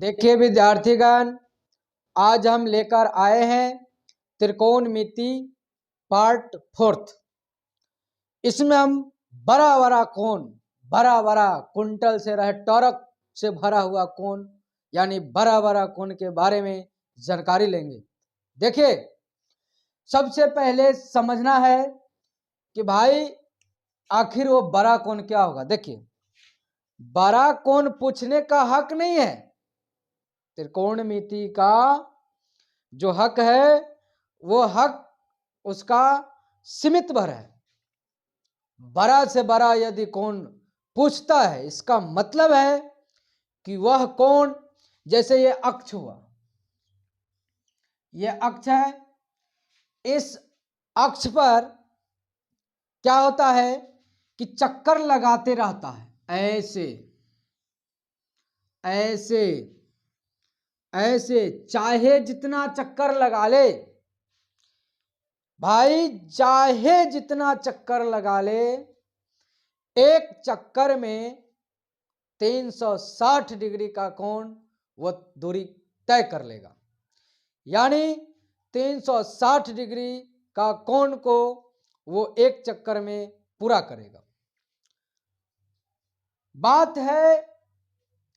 देखिए विद्यार्थीगण, आज हम लेकर आए हैं त्रिकोणमिति पार्ट 4। इसमें हम बड़ा बड़ा कोण, बड़ा बड़ा कुंटल से रहे टॉरक से भरा हुआ कोण यानी बड़ा बड़ा कोण के बारे में जानकारी लेंगे। देखिए, सबसे पहले समझना है कि भाई आखिर वो बड़ा कोण क्या होगा। देखिए, बड़ा कोण पूछने का हक नहीं है। त्रिकोणमिति का जो हक है वो हक उसका सीमित भर है। बड़ा से बड़ा यदि कोण पूछता है, इसका मतलब है कि वह कोण, जैसे ये अक्ष हुआ, ये अक्ष है, इस अक्ष पर क्या होता है कि चक्कर लगाते रहता है, ऐसे ऐसे ऐसे, चाहे जितना चक्कर लगा ले भाई, चाहे जितना चक्कर लगा ले, एक चक्कर में 360 डिग्री का कोण वह दूरी तय कर लेगा। यानी 360 डिग्री का कोण को वो एक चक्कर में पूरा करेगा। बात है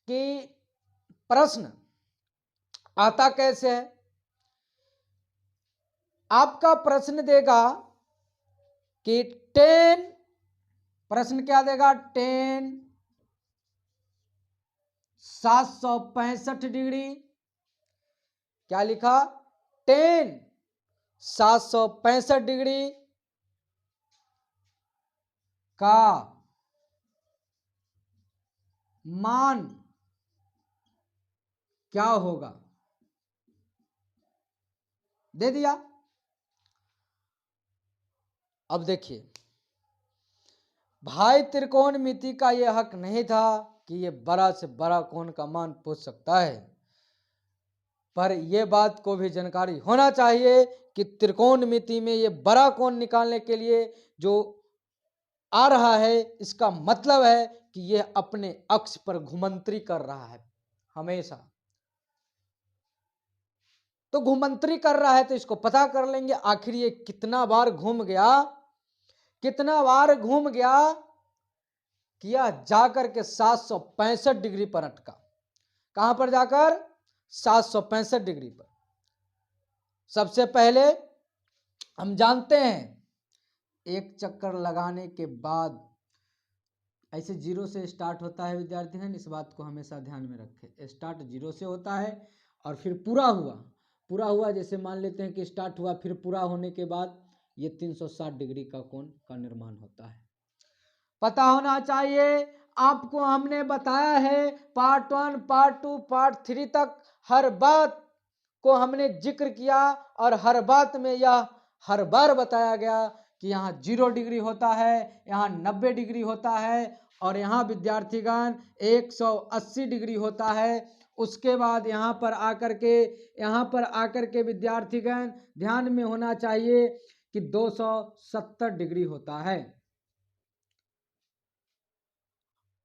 कि प्रश्न आता कैसे है। आपका प्रश्न देगा कि प्रश्न क्या देगा, 765 डिग्री, क्या लिखा, 765 डिग्री का मान क्या होगा, दे दिया। अब देखिए भाई, त्रिकोणमिति का यह हक नहीं था कि ये बड़ा से बड़ा कोण का मान पूछ सकता है, पर यह बात को भी जानकारी होना चाहिए कि त्रिकोणमिति में ये बड़ा कोण निकालने के लिए जो आ रहा है, इसका मतलब है कि यह अपने अक्ष पर घुमंतरी कर रहा है हमेशा। तो घुमंतरी कर रहा है तो इसको पता कर लेंगे आखिर ये कितना बार घूम गया, कितना बार घूम गया, किया जाकर के 765 डिग्री पर अटका। कहां पर जाकर, 765 डिग्री पर। सबसे पहले हम जानते हैं, एक चक्कर लगाने के बाद ऐसे 0 से स्टार्ट होता है विद्यार्थीगण, इस बात को हमेशा ध्यान में रखें। स्टार्ट 0 से होता है और फिर पूरा हुआ, जैसे मान लेते हैं कि स्टार्ट हुआ, फिर पूरा होने के बाद ये 360 डिग्री का कोण का निर्माण होता है। पता होना चाहिए आपको, हमने बताया है पार्ट 1, पार्ट 2, पार्ट 3 तक हर बात को हमने जिक्र किया और हर बात में यह हर बार बताया गया कि यहाँ 0 डिग्री होता है, यहाँ 90 डिग्री होता है और यहाँ विद्यार्थीगण 180 डिग्री होता है। उसके बाद यहाँ पर आकर के विद्यार्थीगण ध्यान में होना चाहिए कि 270 डिग्री होता है।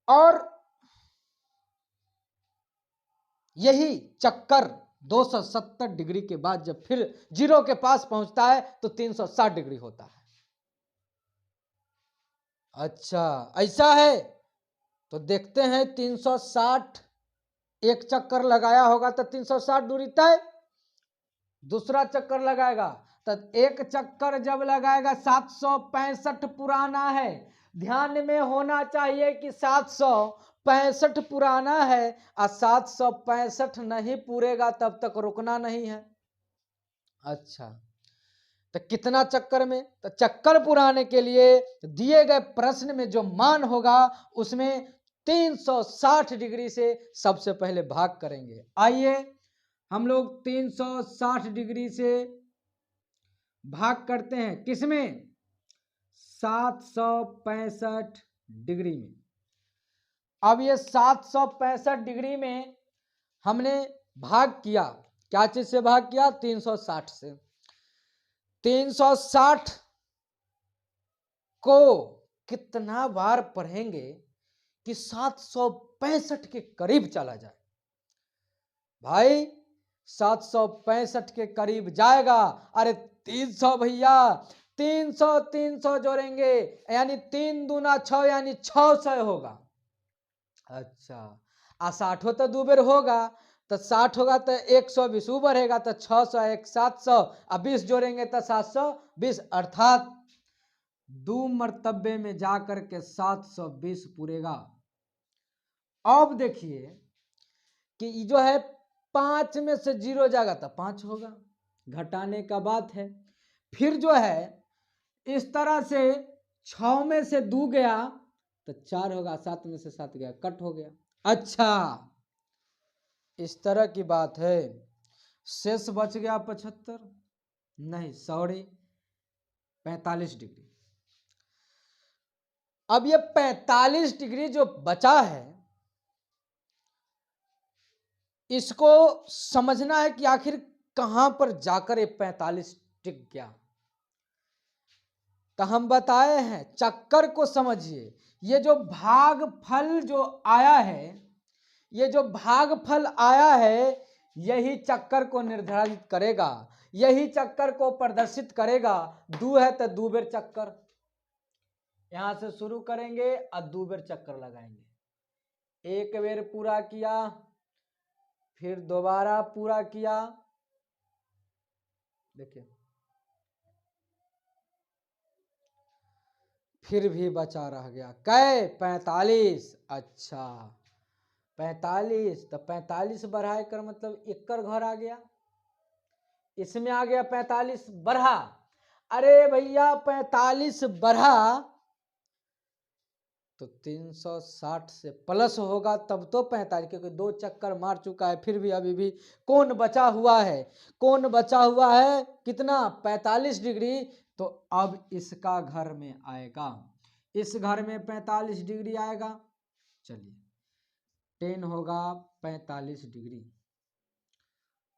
और यही चक्कर 270 डिग्री के बाद जब फिर 0 के पास पहुंचता है तो 360 डिग्री होता है। अच्छा, ऐसा है तो देखते हैं। 360 एक चक्कर लगाया होगा तो 360 दूरी तय। दूसरा चक्कर लगाएगा तो एक चक्कर जब लगाएगा, 765 पुराना है, ध्यान में होना चाहिए कि 765 पुराना है और 765 नहीं पूरेगा तब तक रुकना नहीं है। अच्छा, तो कितना चक्कर में, तो चक्कर पुराने के लिए दिए गए प्रश्न में जो मान होगा उसमें 360 डिग्री से सबसे पहले भाग करेंगे। आइए हम लोग 360 डिग्री से भाग करते हैं, किसमें, 765 डिग्री में। अब ये 765 डिग्री में हमने भाग किया, क्या चीज से भाग किया, 360 से। 360 को कितना बार पढ़ेंगे कि 765 के करीब चला जाए। भाई 765 के करीब जाएगा। अरे 300 भैया, 300 जोड़ेंगे यानी 3 दूना 6 यानी 600 होगा। अच्छा, 60 तो 2 बेर होगा, तो 60 होगा तो 120 बढ़ेगा तो 600 1 700 अब 20 जोड़ेंगे तो 720, अर्थात 2 मर्तबे में जाकर के 720 पूरेगा। अब देखिए कि जो है 5 में से 0 जाएगा तो 5 होगा, घटाने का बात है। फिर जो है इस तरह से 6 में से 2 गया तो 4 होगा, 7 में से 7 गया, कट हो गया। अच्छा, इस तरह की बात है। शेष बच गया 75, नहीं सॉरी 45 डिग्री। अब ये 45 डिग्री जो बचा है, इसको समझना है कि आखिर कहां पर जाकर ये 45 टिक गया। तो हम बताए हैं, चक्कर को समझिए। ये जो भागफल जो आया है, ये जो भागफल आया है, यही चक्कर को निर्धारित करेगा, यही चक्कर को प्रदर्शित करेगा। 2 है तो 2 बेर चक्कर, यहां से शुरू करेंगे और 2 बेर चक्कर लगाएंगे। 1 बेर पूरा किया, फिर दोबारा पूरा किया, देखिए फिर भी बचा रह गया कै 45। अच्छा 45, तो 45 बढ़ाए कर मतलब 1 कर घर आ गया, इसमें आ गया 45 बढ़ा। अरे भैया 45 बढ़ा तो 360 से प्लस होगा तब तो 45, क्योंकि 2 चक्कर मार चुका है। फिर भी अभी भी कौन बचा हुआ है, कौन बचा हुआ है, कितना 45 डिग्री। तो अब इसका घर में आएगा, इस घर में 45 डिग्री आएगा। चलिए 10 होगा 45 डिग्री।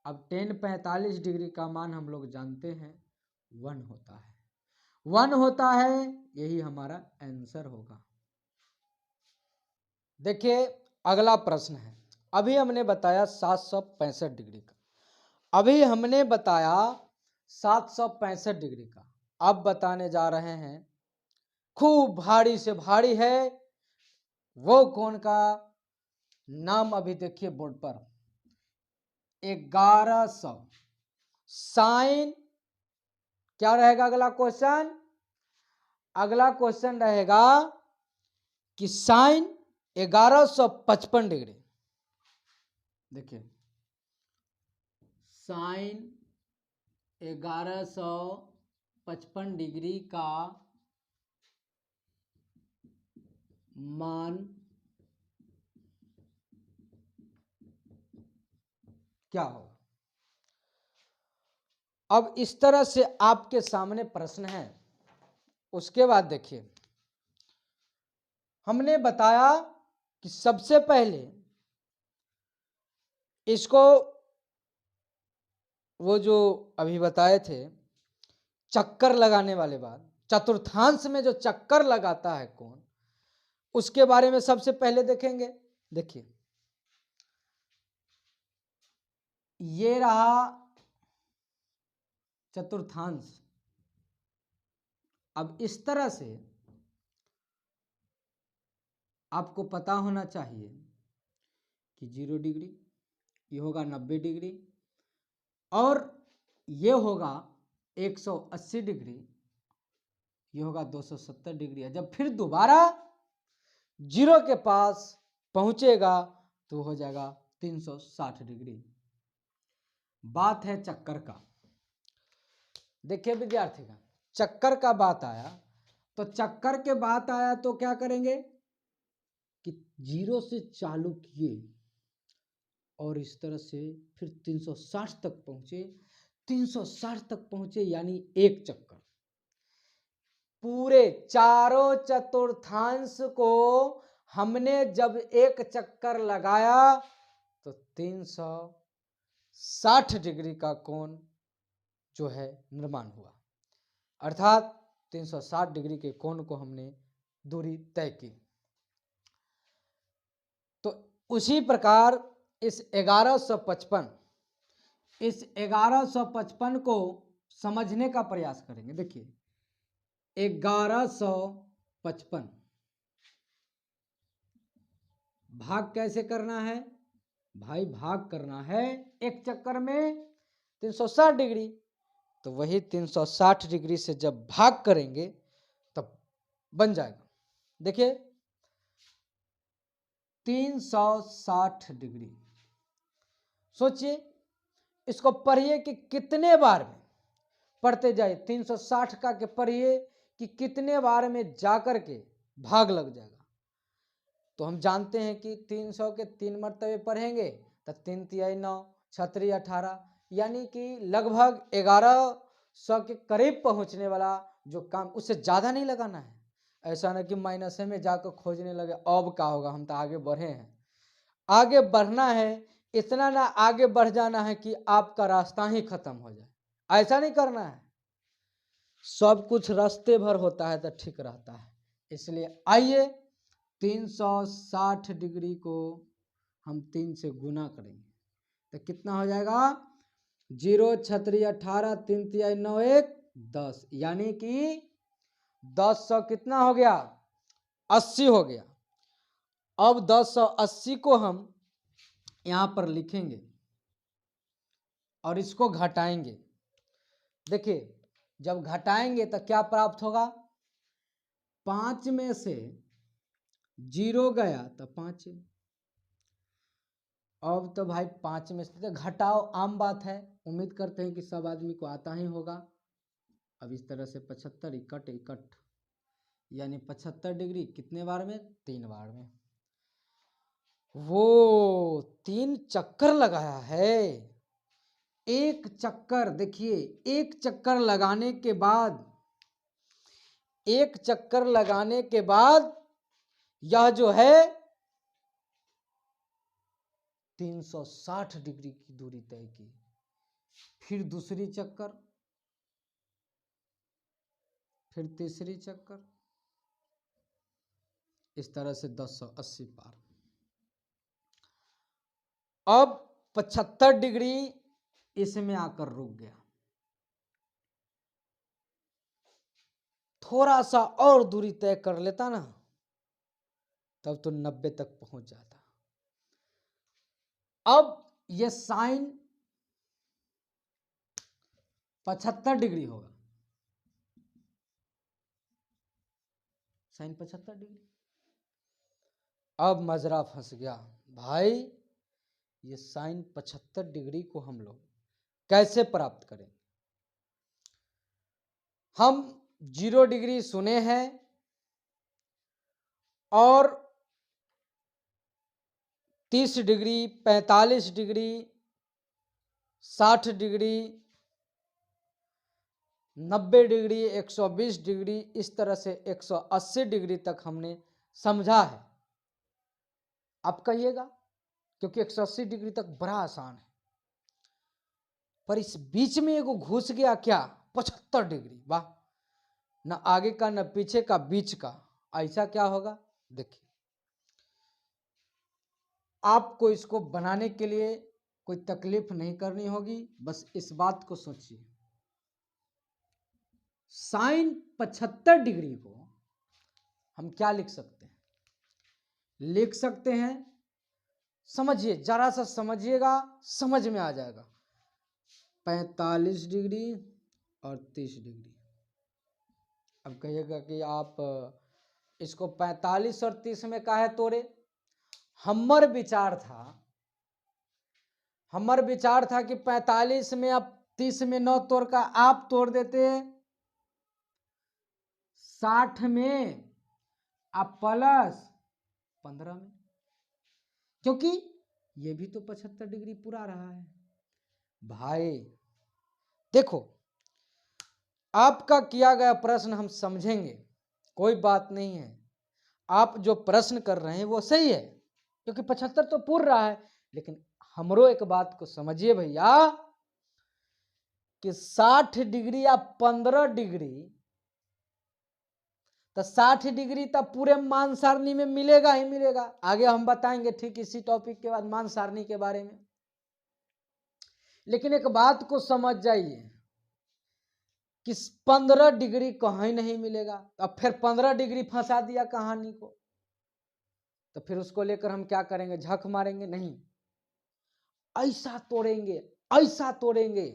अब 10 45 डिग्री का मान हम लोग जानते हैं 1 होता है, 1 होता है, यही हमारा आंसर होगा। देखिए अगला प्रश्न है, अभी हमने बताया 765 डिग्री का, अभी हमने बताया 765 डिग्री का। अब बताने जा रहे हैं खूब भारी से भारी है, वो कौन का नाम अभी देखिए बोर्ड पर, 1100 साइन। क्या रहेगा अगला क्वेश्चन, अगला क्वेश्चन रहेगा कि साइन 1155 डिग्री। देखिए साइन 1155 डिग्री का मान क्या होगा। अब इस तरह से आपके सामने प्रश्न है। उसके बाद देखिए हमने बताया कि सबसे पहले इसको वो जो अभी बताए थे चक्कर लगाने वाले बात, चतुर्थांश में जो चक्कर लगाता है कौन, उसके बारे में सबसे पहले देखेंगे। देखिए ये रहा चतुर्थांश। अब इस तरह से आपको पता होना चाहिए कि 0 डिग्री, ये होगा 90 डिग्री, और ये होगा 180 डिग्री, ये होगा 270 डिग्री है। जब फिर दोबारा 0 के पास पहुंचेगा तो हो जाएगा 360 डिग्री। बात है चक्कर का। देखिए विद्यार्थी का चक्कर का बात आया, तो चक्कर के बात आया तो क्या करेंगे कि 0 से चालू किए और इस तरह से फिर 360 तक पहुंचे, 360 तक पहुंचे यानी एक चक्कर। पूरे चारों चतुर्थांश को हमने जब एक चक्कर लगाया तो 360 डिग्री का कोण जो है निर्माण हुआ, अर्थात 360 डिग्री के कोण को हमने दूरी तय की। तो उसी प्रकार इस 1155 को समझने का प्रयास करेंगे। देखिए 1155 भाग कैसे करना है भाई? भाग करना है एक चक्कर में 360 डिग्री, तो वही 360 डिग्री से जब भाग करेंगे तब बन जाएगा। देखिए 360 डिग्री, सोचिए इसको पढ़िए कि कितने बार में पढ़ते जाए। 360 का के पढ़िए कि कितने बार में जाकर के भाग लग जाएगा। तो हम जानते हैं कि 300 के 3 मर्तबे पढ़ेंगे तो 3 तिहाई 9, 6 तिहाई 18, यानी कि लगभग 1100 के करीब पहुंचने वाला जो काम, उससे ज़्यादा नहीं लगाना है। ऐसा ना कि माइनस में जाकर खोजने लगे अब क्या होगा, हम तो आगे बढ़े हैं। आगे बढ़ना है, इतना ना आगे बढ़ जाना है कि आपका रास्ता ही खत्म हो जाए, ऐसा नहीं करना है। सब कुछ रास्ते भर होता है तो ठीक रहता है। इसलिए आइए 360 डिग्री को हम 3 से गुना करेंगे तो कितना हो जाएगा? 0 छत्री 18, 3 तिहाई 9, 1 10, यानी कि 10 कितना हो गया? 80 हो गया। अब 1080 को हम यहां पर लिखेंगे और इसको घटाएंगे। देखिए जब घटाएंगे तो क्या प्राप्त होगा? 5 में से 0 गया तो 5। अब तो भाई 5 में से तो घटाओ, आम बात है, उम्मीद करते हैं कि सब आदमी को आता ही होगा। अब इस तरह से 75 इकट इकट, यानी 75 डिग्री कितने बार में? 3 बार में। वो 3 चक्कर लगाया है। एक चक्कर, देखिए एक चक्कर लगाने के बाद, एक चक्कर लगाने के बाद यह जो है 360 डिग्री की दूरी तय की। फिर दूसरी चक्कर, फिर तीसरी चक्कर, इस तरह से 1080 पार। अब 75 डिग्री इसमें आकर रुक गया, थोड़ा सा और दूरी तय कर लेता ना तब तो 90 तक पहुंच जाता। अब ये साइन 75 डिग्री होगा, साइन 75 डिग्री। अब मजरा फंस गया भाई, ये साइन 75 डिग्री को हम लोग कैसे प्राप्त करें? हम 0 डिग्री सुने हैं और 30 degree, 45 degree, 60 degree, 90 degree, 120 degree, इस तरह से 180 डिग्री तक हमने समझा है। आप कहिएगा, क्योंकि 180 डिग्री तक बड़ा आसान है, पर इस बीच में एगो घुस गया क्या? 75 डिग्री। वाह, न आगे का न पीछे का, बीच का। ऐसा क्या होगा? देखिए आपको इसको बनाने के लिए कोई तकलीफ नहीं करनी होगी, बस इस बात को सोचिए। साइन 75 डिग्री को हम क्या लिख सकते हैं? लिख सकते हैं, समझिए, जरा सा समझिएगा, समझ में आ जाएगा। 45 डिग्री और 30 डिग्री। अब कहिएगा कि आप इसको 45 और 30 में काहे तोड़े? हमर विचार था कि 45 में आप 30 में 9 तोड़ का आप तोड़ देते, 60 में आप प्लस 15 में, क्योंकि ये भी तो 75 डिग्री पूरा रहा है। भाई देखो, आपका किया गया प्रश्न हम समझेंगे, कोई बात नहीं है। आप जो प्रश्न कर रहे हैं वो सही है, क्योंकि 75 तो पूर्ण रहा है, लेकिन हमरो एक बात को समझिए भैया कि 60 डिग्री या 15 डिग्री, तो तो 60 डिग्री तब पूरे मान सारणी में मिलेगा ही मिलेगा। आगे हम बताएंगे ठीक इसी टॉपिक के बाद मान सारणी के बारे में। लेकिन एक बात को समझ जाइए कि 15 डिग्री कहीं नहीं मिलेगा। अब फिर 15 डिग्री फंसा दिया कहानी को, तो फिर उसको लेकर हम क्या करेंगे, झक मारेंगे? नहीं, ऐसा तोड़ेंगे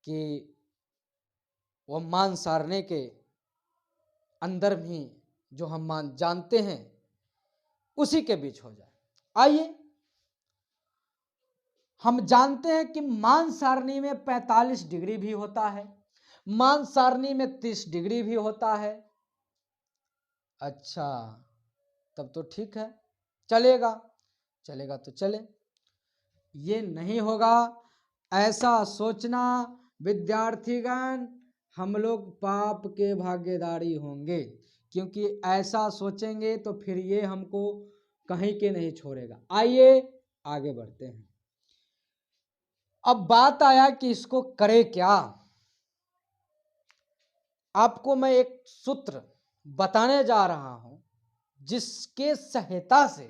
कि वो मान सारने के अंदर भी जो हम मान जानते हैं उसी के बीच हो जाए। आइए, हम जानते हैं कि मान सारणी में 45 डिग्री भी होता है, मान सारणी में 30 डिग्री भी होता है। अच्छा, तब तो ठीक है, चलेगा तो चले। ये नहीं होगा ऐसा सोचना विद्यार्थीगण, हम लोग पाप के भागीदारी होंगे, क्योंकि ऐसा सोचेंगे तो फिर ये हमको कहीं के नहीं छोड़ेगा। आइए आगे बढ़ते हैं। अब बात आया कि इसको करे क्या। आपको मैं एक सूत्र बताने जा रहा हूं जिसके सहायता से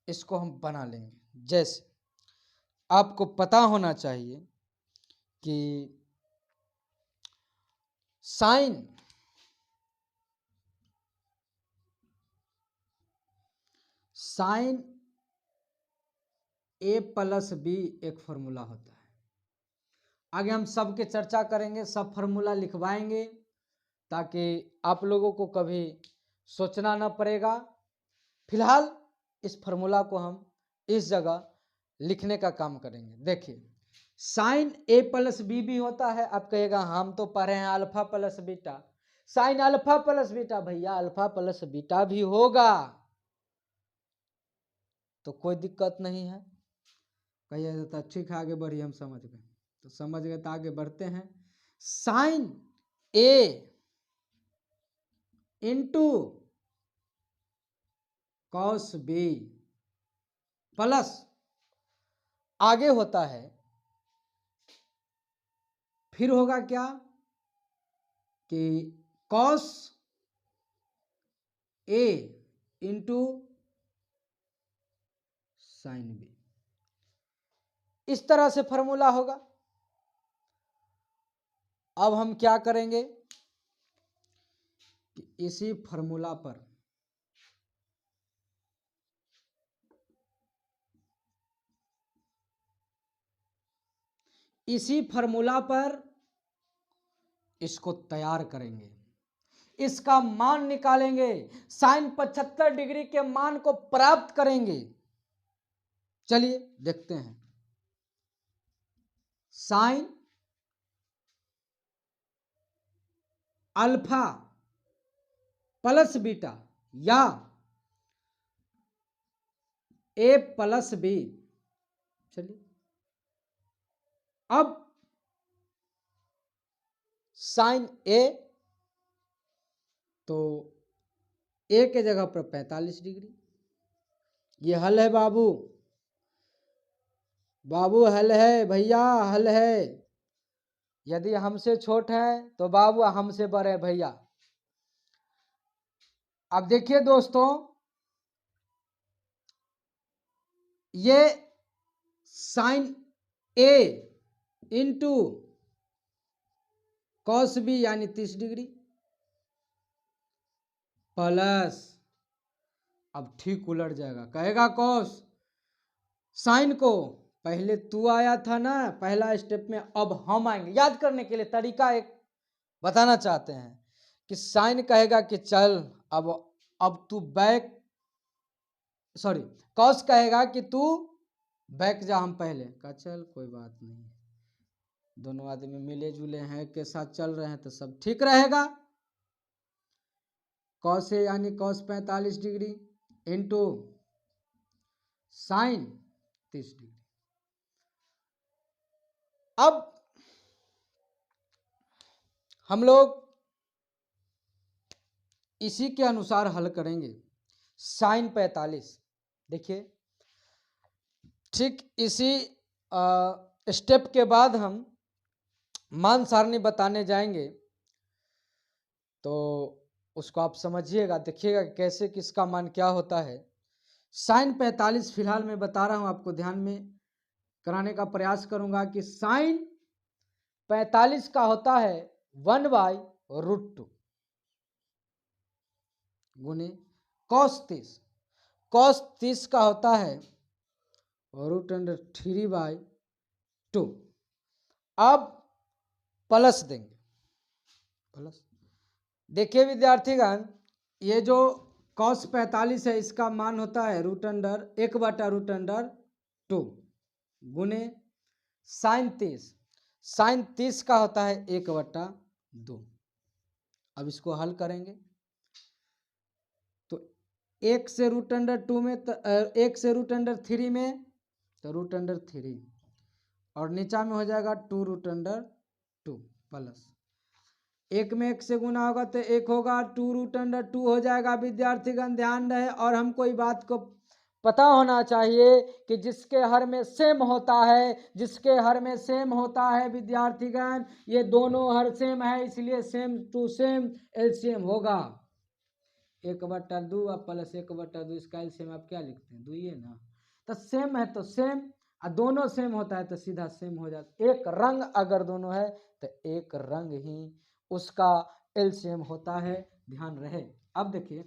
इसको हम बना लेंगे। जैसे आपको पता होना चाहिए कि साइन ए प्लस बी एक फॉर्मूला होता है। आगे हम सब के चर्चा करेंगे, सब फॉर्मूला लिखवाएंगे ताकि आप लोगों को कभी सोचना ना पड़ेगा। फिलहाल इस फॉर्मूला को हम इस जगह लिखने का काम करेंगे। देखिए, साइन ए प्लस बी भी होता है। आप कहेगा हम तो पढ़े हैं alpha plus beta, sine alpha plus beta. भैया अल्फा प्लस बीटा भी होगा तो कोई दिक्कत नहीं है। कहिए जाता ठीक है, आगे बढ़िए, हम समझ गए। तो समझ गए तो आगे बढ़ते हैं। साइन ए इंटू कॉस बी प्लस आगे होता है, फिर होगा क्या कि cos A into sine B. इस तरह से फॉर्मूला होगा। अब हम क्या करेंगे कि इसी फॉर्मूला पर इसको तैयार करेंगे, इसका मान निकालेंगे, साइन 75 डिग्री के मान को प्राप्त करेंगे। चलिए देखते हैं। साइन अल्फा प्लस बीटा या ए प्लस बी। चलिए, अब साइन ए, तो ए के जगह पर 45 डिग्री। ये हल है बाबू, हल है भैया, हल है। यदि हमसे छोट है तो बाबू हमसे बड़े भैया। अब देखिए दोस्तों, ये साइन ए इंटू कॉस बी यानी 30 डिग्री प्लस, अब ठीक उलट जाएगा, कहेगा कॉस साइन को पहले तू आया था ना पहला स्टेप में, अब हम आएंगे। याद करने के लिए तरीका एक बताना चाहते हैं कि साइन कहेगा कि चल अब तू बैक, सॉरी, कॉस कहेगा कि तू बैक जा, हम पहले का, चल कोई बात नहीं, दोनों आदमी मिले जुले हैं के साथ चल रहे हैं तो सब ठीक रहेगा। कॉस है यानी cos 45 degree into sine 30 degree. अब हम लोग इसी के अनुसार हल करेंगे। साइन 45, देखिए ठीक इसी स्टेप के बाद हम मान सारणी बताने जाएंगे। तो उसको आप समझिएगा, देखिएगा कैसे किसका मान क्या होता है। साइन 45 फिलहाल मैं बता रहा हूं आपको, ध्यान में कराने का प्रयास करूंगा कि साइन 45 का होता है 1/√2 गुने कॉस 30। कॉस 30 का होता है √3/2। अब प्लस देंगे, प्लस। देखिए विद्यार्थीगण, ये जो कॉस 45 है इसका मान होता है √1/√2 गुने साइन 30। साइन 30 का होता है 1/2। अब इसको हल करेंगे तो 1 से √2 में 1 से √3 में तो √3 और नीचा में हो जाएगा 2√2 प्लस 1 में 1 से गुना होगा तो 1 होगा, 2√2 हो जाएगा। विद्यार्थीगण ध्यान रहे, और हमको ये बात को पता होना चाहिए कि जिसके हर में सेम होता है, जिसके हर में सेम होता है विद्यार्थीगण, ये दोनों हर सेम है, इसलिए सेम टू सेम एलसीएम होगा। 1/2 और प्लस 1/2, इसका एलसीएम आप क्या लिखते हैं, 2 ही है ना। तो सेम है तो सेम, और दोनों सेम होता है तो सीधा सेम हो जाता। एक रंग अगर दोनों है तो एक रंग ही उसका एलसीएम होता है, ध्यान रहे। अब देखिए,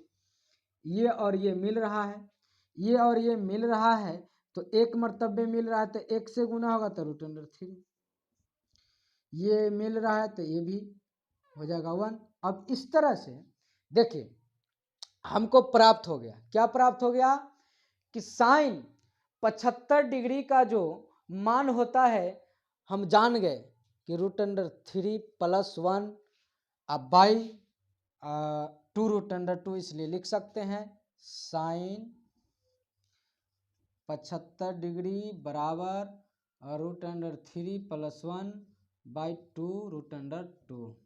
ये और ये मिल रहा है, ये और ये मिल रहा है, तो एक मर्तबे मिल रहा है तो 1 से गुना होगा तो √3। ये मिल रहा है तो ये भी हो जाएगा 1। अब इस तरह से देखिए हमको प्राप्त हो गया, क्या प्राप्त हो गया कि साइन 75 डिग्री का जो मान होता है हम जान गए कि √3 + 1 अब बाई 2√2, इसलिए लिख सकते हैं साइन 75 डिग्री बराबर √3 + 1/2√2।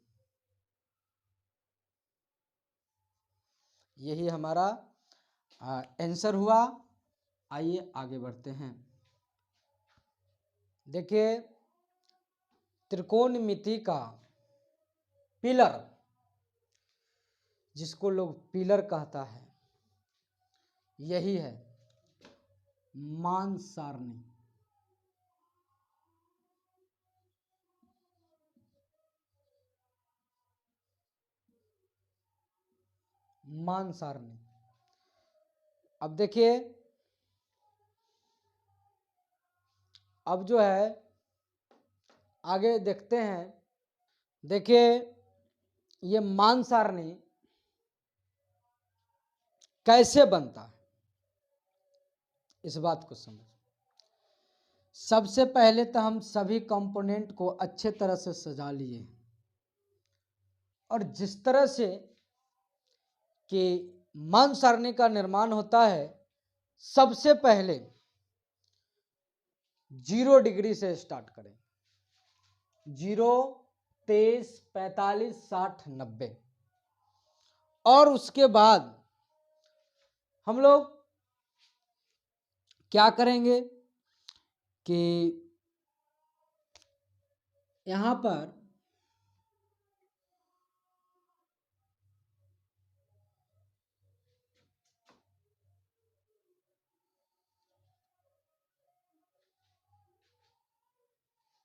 यही हमारा आंसर हुआ। आइए आगे बढ़ते हैं। देखिए त्रिकोणमिति का पिलर, जिसको लोग पिलर कहता है, यही है मान सारणी। मान सारणी। अब देखिए, अब जो है आगे देखते हैं। देखिए ये मान सारणी कैसे बनता है, इस बात को समझ। सबसे पहले तो हम सभी कंपोनेंट को अच्छे तरह से सजा लिए, और जिस तरह से कि मान सारणी का निर्माण होता है, सबसे पहले 0 डिग्री से स्टार्ट करें। 0, 23, 45, 60, 90, और उसके बाद हम लोग क्या करेंगे कि यहां पर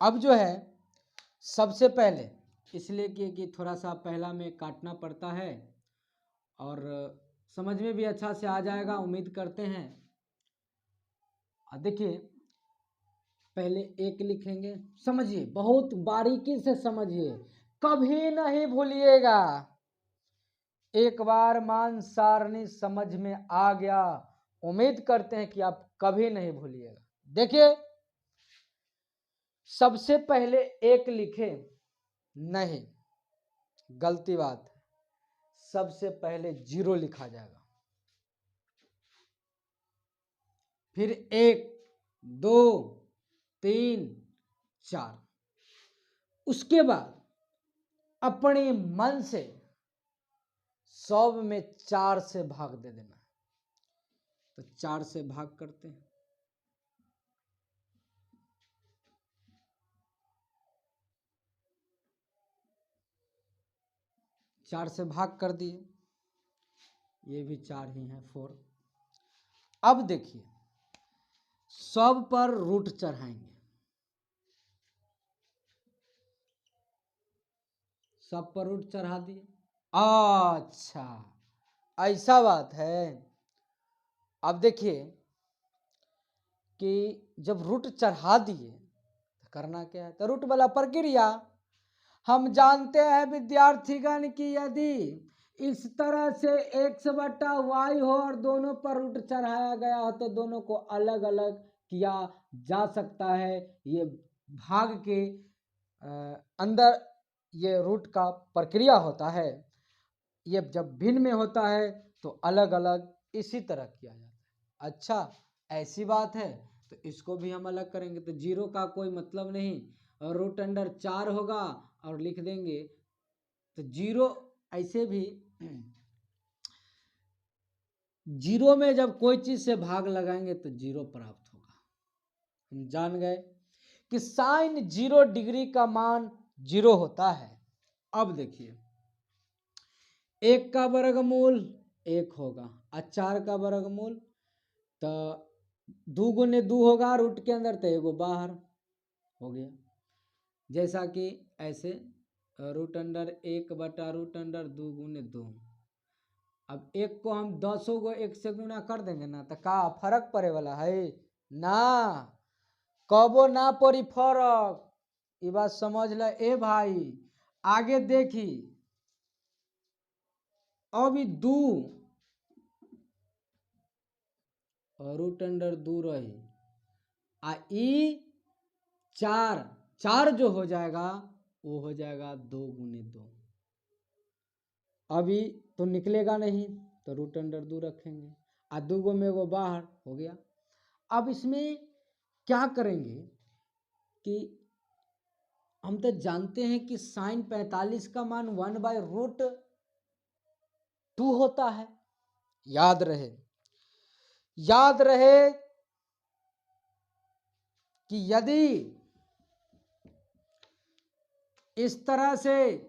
अब जो है सबसे पहले, इसलिए कि थोड़ा सा पहला में काटना पड़ता है, और समझ में भी अच्छा से आ जाएगा, उम्मीद करते हैं। देखिए पहले 1 लिखेंगे, समझिए बहुत बारीकी से समझिए, कभी नहीं भूलिएगा। एक बार मान सारणी समझ में आ गया, उम्मीद करते हैं कि आप कभी नहीं भूलिएगा। देखिए सबसे पहले 1 लिखे, नहीं, गलती बात है, सबसे पहले 0 लिखा जाएगा, फिर 1, 2, 3, 4, उसके बाद अपने मन से 100 में 4 से भाग दे देना। तो 4 से भाग करते हैं, 4 से भाग कर दिए, ये भी 4 ही है 4। अब देखिए सब पर रूट चढ़ाएंगे, सब पर रूट चढ़ा दिए। अच्छा ऐसा बात है। अब देखिए कि जब रूट चढ़ा दिए तो करना क्या है, तो रूट वाला प्रक्रिया हम जानते हैं विद्यार्थीगण की यदि इस तरह से x/y हो और दोनों पर रूट चढ़ाया गया हो तो दोनों को अलग अलग किया जा सकता है। ये भाग के अंदर ये रूट का प्रक्रिया होता है, ये जब भिन्न में होता है तो अलग अलग इसी तरह किया जाता है। अच्छा ऐसी बात है, तो इसको भी हम अलग करेंगे, तो 0 का कोई मतलब नहीं, और रूट अंडर 4 होगा और लिख देंगे, तो 0 ऐसे भी 0 में जब कोई चीज से भाग लगाएंगे तो 0 प्राप्त होगा। हम जान गए कि साइन 0 डिग्री का मान 0 होता है। अब देखिए 1 का वर्गमूल 1 होगा और 4 का वर्गमूल, तो 2 गुने 2 होगा रूट के अंदर, तो एगो बाहर हो गया। जैसा कि ऐसे रूट अंडर 1/√2 गुने 2। अब 1 को हम 10 को 1 से गुना कर देंगे ना, तो का फर्क पड़े वाला है ना, कबो ना पड़ी फर्क। ये बात समझ ल ए भाई। आगे देखी अभी 2 रूट अंडर 2 रही आ ई 4 जो हो जाएगा वो हो जाएगा 2 गुने 2। अभी तो निकलेगा नहीं तो रूट अंडर 2 रखेंगे आ 2 गो में वो बाहर हो गया। अब इसमें क्या करेंगे कि हम तो जानते हैं कि साइन 45 का मान 1/√2 होता है। याद रहे कि यदि इस तरह से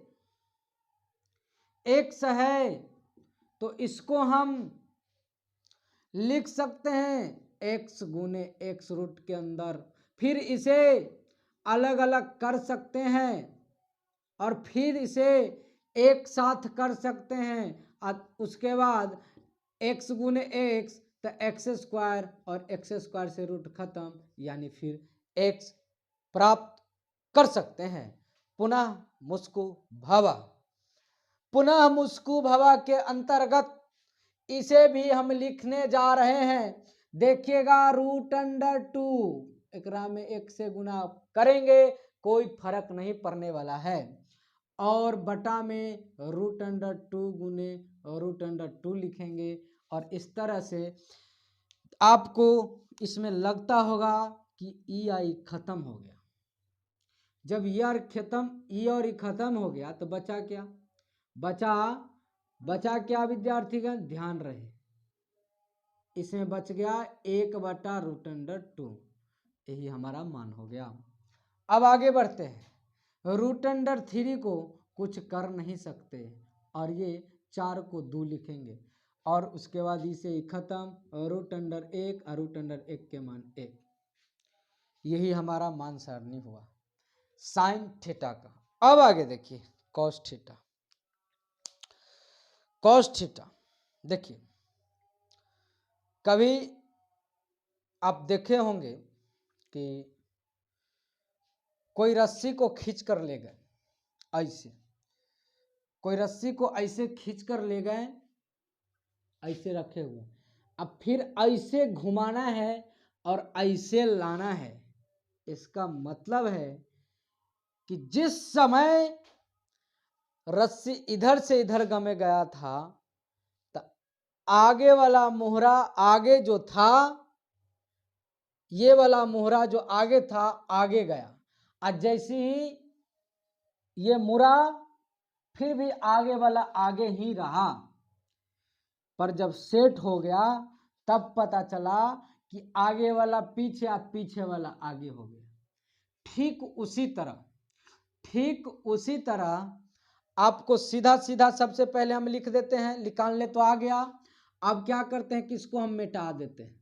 x है तो इसको हम लिख सकते हैं x गुने x रूट के अंदर, फिर इसे अलग अलग कर सकते हैं और फिर इसे एक साथ कर सकते हैं। उसके बाद x गुने x तो x² और x² से रूट खत्म, यानी फिर x प्राप्त कर सकते हैं। पुनः मुस्कु भवा के अंतर्गत इसे भी हम लिखने जा रहे हैं। देखिएगा रूट अंडर 2 एकरा में 1 से गुना करेंगे कोई फर्क नहीं पड़ने वाला है, और बटा में रूट अंडर 2 गुने रूट अंडर 2 लिखेंगे। और इस तरह से आपको इसमें लगता होगा कि ई आई खत्म हो गया। जब ई और ई खत्म हो गया तो बचा क्या, बचा क्या विद्यार्थीगण, ध्यान रहे इसमें बच गया 1/√2, यही हमारा मान हो गया। अब आगे बढ़ते हैं। रूट अंडर 3 को कुछ कर नहीं सकते और ये 4 को 2 लिखेंगे और उसके बाद इसे ही खत्म, रूट अंडर 1 और रूट अंडर 1 के मान 1। यही हमारा मान सारणी हुआ साइन थीटा का। अब आगे देखिए कॉस थीटा। देखिए कभी आप देखे होंगे कि कोई रस्सी को खींच कर ले गए, ऐसे कोई रस्सी को ऐसे खींच कर ले गए, ऐसे रखे हुए, अब फिर ऐसे घुमाना है और ऐसे लाना है। इसका मतलब है कि जिस समय रस्सी इधर से इधर गमे गया था तो आगे वाला मोहरा आगे जो था, ये वाला मोहरा जो आगे था आगे गया, और जैसे ही ये मुड़ा फिर भी आगे वाला आगे ही रहा, पर जब सेट हो गया तब पता चला कि आगे वाला पीछे और पीछे वाला आगे हो गया। ठीक उसी तरह आपको सीधा सीधा सबसे पहले हम लिख देते हैं, निकाल ले तो आ गया। अब क्या करते हैं कि इसको हम मिटा देते हैं।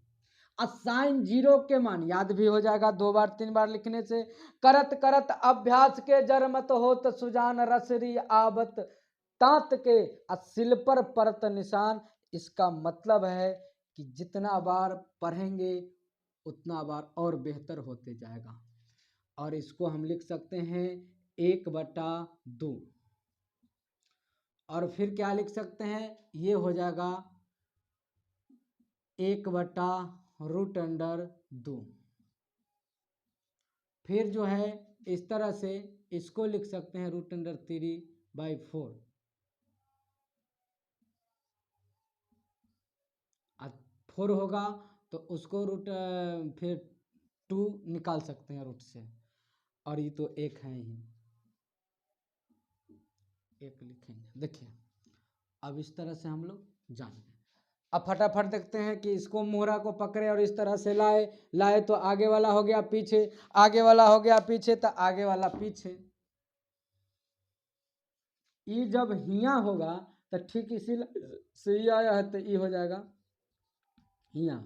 साइन जीरो के मान याद भी हो जाएगा 2 बार 3 बार लिखने से। करत करत अभ्यास के जरमत होत सुजान रसरी आवत तात के सिल पर परत निशान। इसका मतलब है कि जितना बार पढ़ेंगे उतना बार और बेहतर होते जाएगा। और इसको हम लिख सकते हैं 1/2। और फिर क्या लिख सकते हैं, ये हो जाएगा 1/√2। फिर जो है इस तरह से इसको लिख सकते हैं √3/4। 4 होगा तो उसको फिर 2 निकाल सकते हैं रूट से, और ये तो 1 है ही, 1 लिखेंगे। देखिए अब इस तरह से हम लोग जान गए। अब फटाफट देखते हैं कि इसको मोहरा को पकड़े और इस तरह से लाए तो आगे वाला हो गया पीछे, आगे वाला हो गया पीछे तो आगे वाला पीछे। ये जब हिया होगा तो ठीक इसी से ही आया है तो ये हो जाएगा हिया,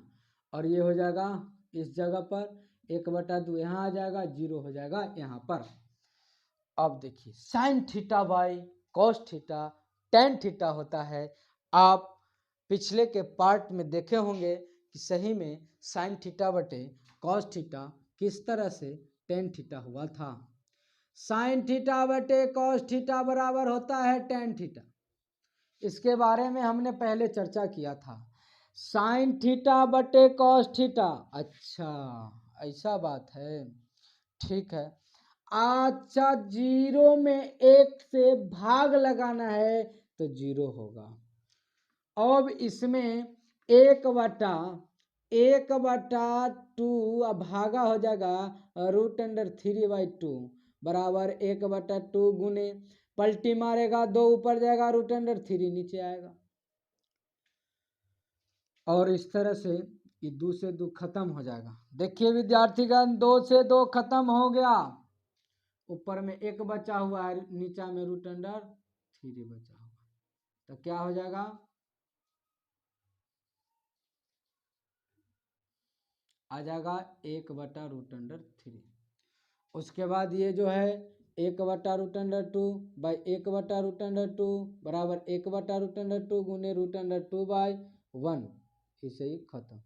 और ये हो जाएगा इस जगह पर 1/2 यहाँ आ जाएगा, 0 हो जाएगा यहाँ पर। अब देखिए sine theta by cos theta tan theta होता है। आप पिछले के पार्ट में देखे होंगे कि सही में साइन थीटा बटे कॉस थीटा किस तरह से टेन थीटा हुआ था। साइन थीटा बटे कॉस थीटा बराबर होता है टेन थीटा। इसके बारे में हमने पहले चर्चा किया था। साइन थीटा बटे कॉस थीटा, अच्छा ऐसा बात है, ठीक है। अच्छा 0 में 1 से भाग लगाना है तो 0 होगा। अब इसमें 1/2 अब भागा हो जाएगा √3/2 बराबर 1/2 गुने पलटी मारेगा 2 ऊपर जाएगा √3 नीचे आएगा। और इस तरह से ये 2 से 2 खत्म हो जाएगा। देखिए विद्यार्थीगण 2 से 2 खत्म हो गया, ऊपर में 1 बचा हुआ है, नीचा में √3 बचा हुआ, तो क्या हो जाएगा, आ जाएगा 1/√3। उसके बाद ये जो है 1/√2 बाई 1/√2 बराबर 1/√2 गुने √2/1, इसे ही खत्म,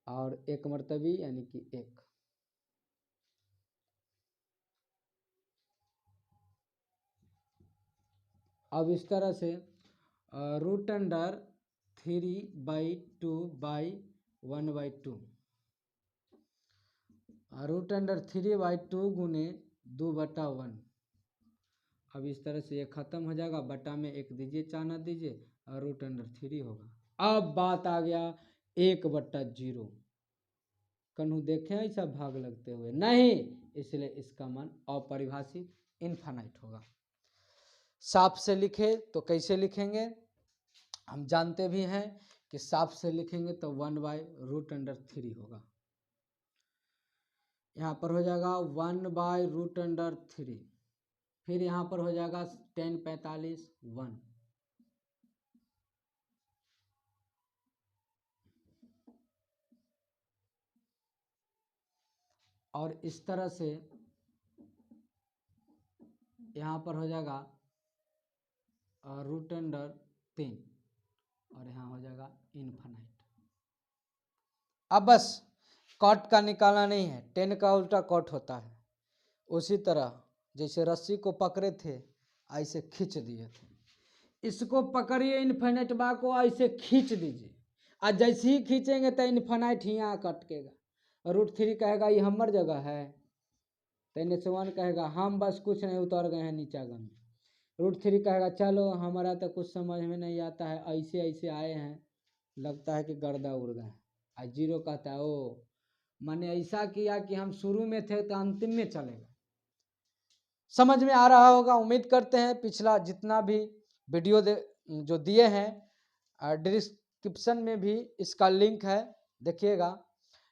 और 1 मरतबी यानी कि 1। अब इस तरह से √3/2/1/2 √3/2 गुने 2/1। अब इस तरह से ये खत्म हो जाएगा, बटा में 1 दीजिए, चाना दीजिए और √3 होगा। अब बात आ गया 1/0। कन्हू देखे ऐसा भाग लगते हुए नहीं, इसलिए इसका मान अपरिभाषित इनफाइनाइट होगा। साफ से लिखे तो कैसे लिखेंगे, हम जानते भी हैं कि साफ से लिखेंगे तो 1/√3 होगा। यहाँ पर हो जाएगा 1/√3, फिर यहाँ पर हो जाएगा 10 45 1, और इस तरह से यहाँ पर हो जाएगा √3 और यहाँ हो जाएगा इनफाइनाइट। अब बस कॉट का निकालना नहीं है, 10 का उल्टा कॉट होता है। उसी तरह जैसे रस्सी को पकड़े थे ऐसे खींच दिए थे, इसको पकड़िए इनफाइनाइट बा को ऐसे खींच दीजिए, और जैसे ही खींचेंगे तो इनफाइनाइट ही यहाँ कटकेगा। √3 कहेगा ये हमार जगह है, तो -1 कहेगा हम बस कुछ नहीं उतर गए हैं नीचागन में। √3 कहेगा चलो हमारा तो कुछ समझ में नहीं आता है, ऐसे ऐसे आए हैं, लगता है कि गर्दा उड़ गए। और 0 कहता है ओ मैंने ऐसा किया कि हम शुरू में थे तो अंतिम में चले गए। समझ में आ रहा होगा, उम्मीद करते हैं। पिछला जितना भी वीडियो जो दिए हैं डिस्क्रिप्शन में भी इसका लिंक है, देखिएगा,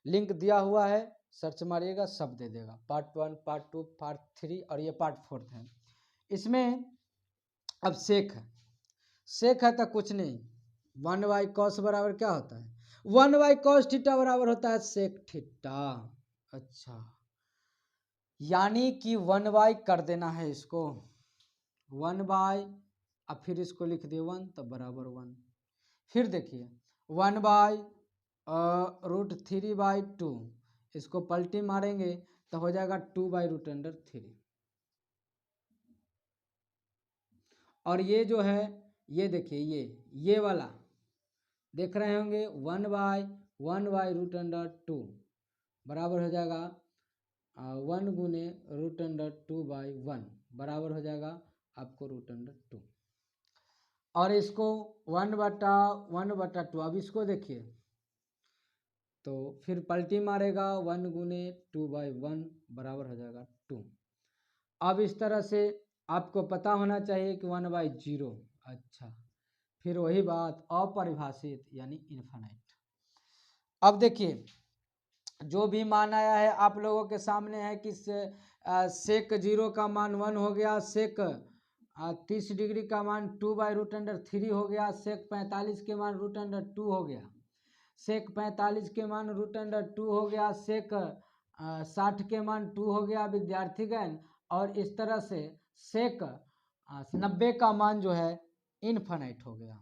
लिंक दिया हुआ है, सर्च मारिएगा सब दे देगा। पार्ट 1 पार्ट 2 पार्ट 3 और ये पार्ट 4 है। इसमें अब सेक है तो कुछ नहीं, 1/cos बराबर क्या होता है, 1/cos थीटा बराबर होता है सेक थीटा। अच्छा, यानी कि 1 कर देना है इसको 1, अब फिर इसको लिख दिए 1 तो बराबर 1। फिर देखिए 1/√3/2, इसको पलटी मारेंगे तो हो जाएगा 2/√3। और ये जो है, ये देखिए ये वाला देख रहे होंगे 1/1/√2 बराबर हो जाएगा 1 गुने √2/1 बराबर हो जाएगा आपको √2। और इसको 1/1/2, अब इसको देखिए तो फिर पलटी मारेगा 1 गुने 2/1 बराबर हो जाएगा 2। अब इस तरह से आपको पता होना चाहिए कि 1/0। अच्छा, फिर वही बात अपरिभाषित यानी इन्फिनाइट। अब देखिए जो भी मान आया है आप लोगों के सामने है कि सेक 0 का मान 1 हो गया, सेक 30 डिग्री का मान 2/√3 हो गया, सेक 45 के मान √2 हो गया, सेक 45 के मान √2 हो गया, सेक 60 के मान 2 हो गया विद्यार्थीगण। और इस तरह से सेक 90 का मान जो है इनफाइनाइट हो गया।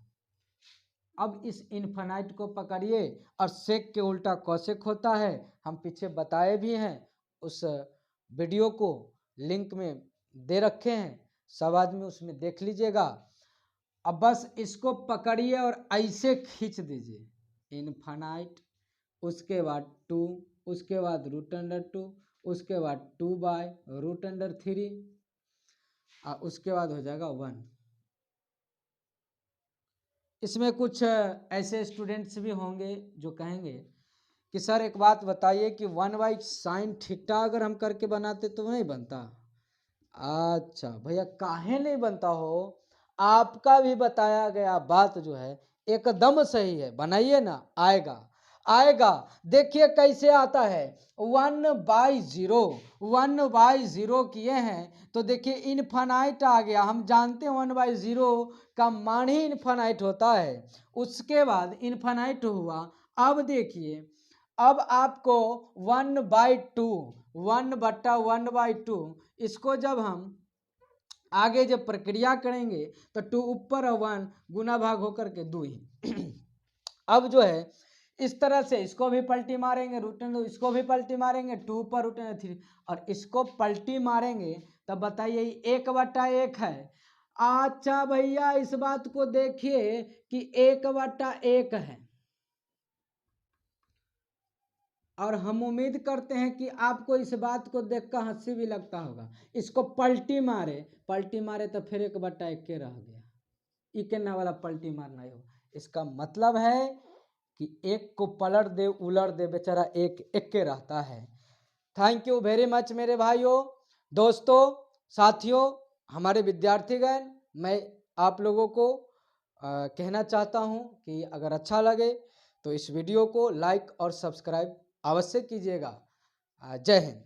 अब इस इनफाइनाइट को पकड़िए और सेक के उल्टा कॉसेक होता है, हम पीछे बताए भी हैं, उस वीडियो को लिंक में दे रखे हैं, सब आदमी उसमें देख लीजिएगा। अब बस इसको पकड़िए और ऐसे खींच दीजिए, इनफाइनाइट, उसके बाद 2, उसके बाद √2, उसके बाद 2/√3 और उसके बाद हो जाएगा 1। इसमें कुछ ऐसे स्टूडेंट्स भी होंगे जो कहेंगे कि सर एक बात बताइए कि 1/sin थीटा अगर हम करके बनाते तो नहीं बनता। अच्छा भैया, काहे नहीं बनता हो, आपका भी बताया गया बात जो है एकदम सही है, बनाइए ना, आएगा आएगा। देखिए कैसे आता है, 1/0, 1/0 किए हैं तो देखिए इनफाइनाइट आ गया। हम जानते हैं 1/0 का मान ही इनफाइनाइट होता है। उसके बाद इनफाइनाइट हुआ। अब देखिए, अब आपको 1/2, 1/1/2, इसको जब हम आगे जब प्रक्रिया करेंगे तो 2 ऊपर और 1 गुना भाग होकर के 2 ही। अब जो है इस तरह से इसको भी पलटी मारेंगे √2, इसको भी पलटी मारेंगे 2 ऊपर √3 और इसको पलटी मारेंगे तब बताइए 1/1 है। अच्छा भैया, इस बात को देखिए कि 1/1 है और हम उम्मीद करते हैं कि आपको इस बात को देखकर हंसी भी लगता होगा। इसको पलटी मारे तो फिर 1/1 के रह गया, इकन्ना वाला पलटी मारना हो। इसका मतलब है कि एक को पलट दे उलट दे बेचारा एक के रहता है। थैंक यू वेरी मच मेरे भाइयों, दोस्तों, साथियों, हमारे विद्यार्थीगण। मैं आप लोगों को कहना चाहता हूं कि अगर अच्छा लगे तो इस वीडियो को लाइक और सब्सक्राइब अवश्य कीजिएगा। जय हिंद।